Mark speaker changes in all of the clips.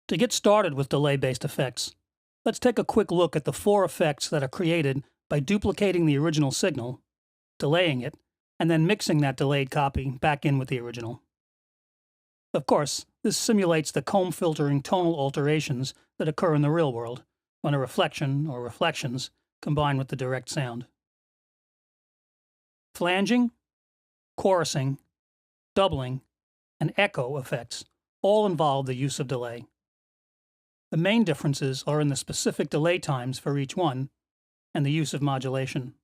Speaker 1: To get started with delay-based effects, let's take a quick look at the four effects that are created by duplicating the original signal, delaying it, and then mixing that delayed copy back in with the original. Of course, this simulates the comb filtering tonal alterations that occur in the real world when a reflection or reflections combine with the direct sound. Flanging, chorusing, doubling, and echo effects all involve the use of delay. The main differences are in the specific delay times for each one and the use of modulation.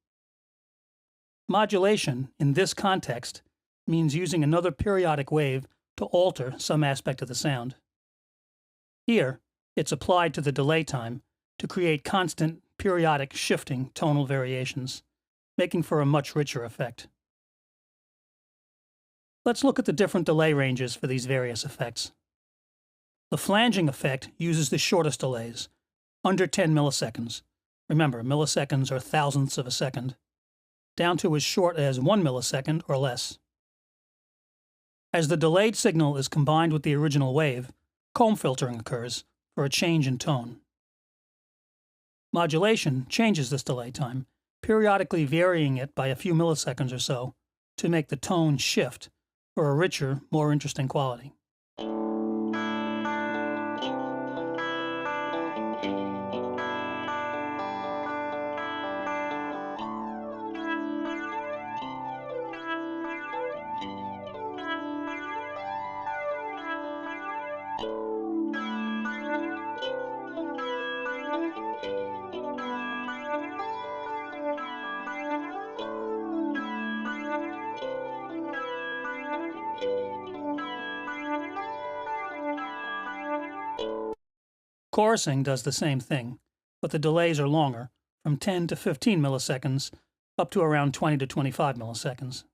Speaker 1: Modulation, in this context, means using another periodic wave to alter some aspect of the sound. Here, it's applied to the delay time to create constant, periodic shifting tonal variations, making for a much richer effect. Let's look at the different delay ranges for these various effects. The flanging effect uses the shortest delays, under 10 milliseconds. Remember, milliseconds are thousandths of a second, down to as short as 1 millisecond or less. As the delayed signal is combined with the original wave, comb filtering occurs for a change in tone. Modulation changes this delay time, periodically varying it by a few milliseconds or so to make the tone shift for a richer, more interesting quality. Chorusing does the same thing, but the delays are longer, from 10 to 15 milliseconds up to around 20 to 25 milliseconds.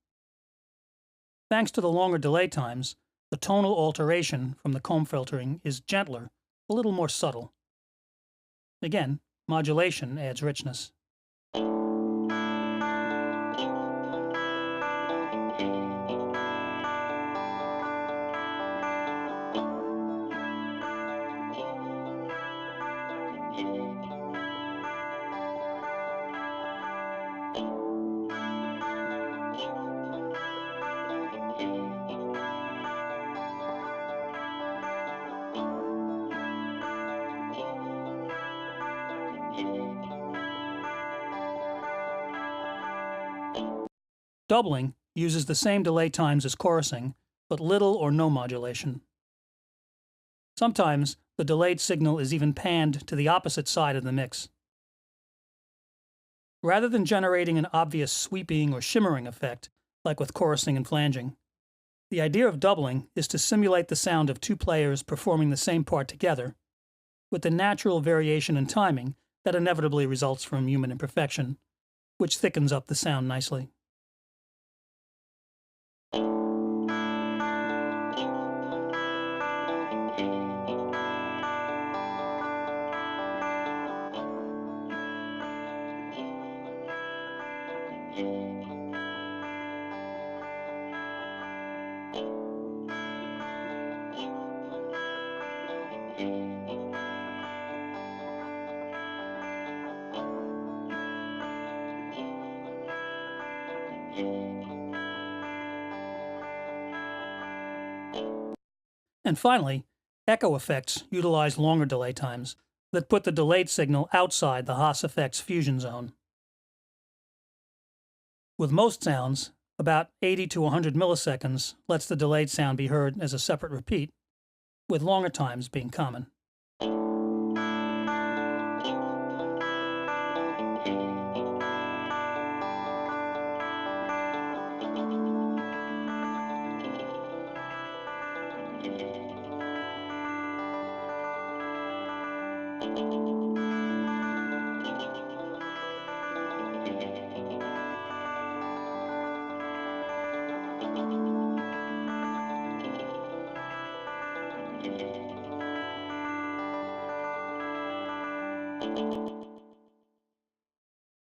Speaker 1: Thanks to the longer delay times, the tonal alteration from the comb filtering is gentler, a little more subtle. Again, modulation adds richness. Doubling uses the same delay times as chorusing, but little or no modulation. Sometimes the delayed signal is even panned to the opposite side of the mix. Rather than generating an obvious sweeping or shimmering effect, like with chorusing and flanging, the idea of doubling is to simulate the sound of two players performing the same part together, with the natural variation in timing that inevitably results from human imperfection, which thickens up the sound nicely. And finally, echo effects utilize longer delay times that put the delayed signal outside the Haas effect's fusion zone. With most sounds, about 80 to 100 milliseconds lets the delayed sound be heard as a separate repeat, with longer times being common.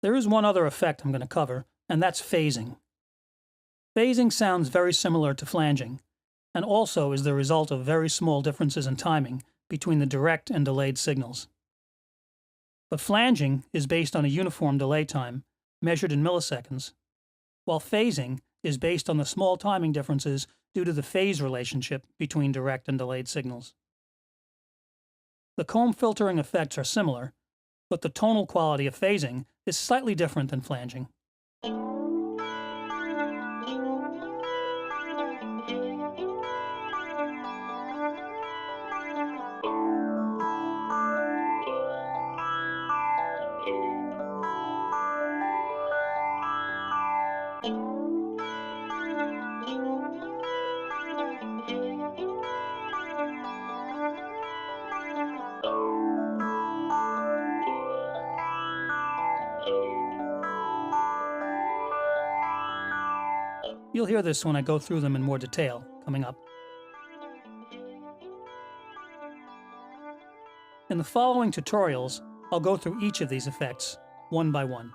Speaker 1: There is one other effect I'm going to cover, and that's phasing. Phasing sounds very similar to flanging, and also is the result of very small differences in timing between the direct and delayed signals. But flanging is based on a uniform delay time, measured in milliseconds, while phasing is based on the small timing differences due to the phase relationship between direct and delayed signals. The comb filtering effects are similar, but the tonal quality of phasing is slightly different than flanging. You'll hear this when I go through them in more detail coming up. In the following tutorials, I'll go through each of these effects, one by one.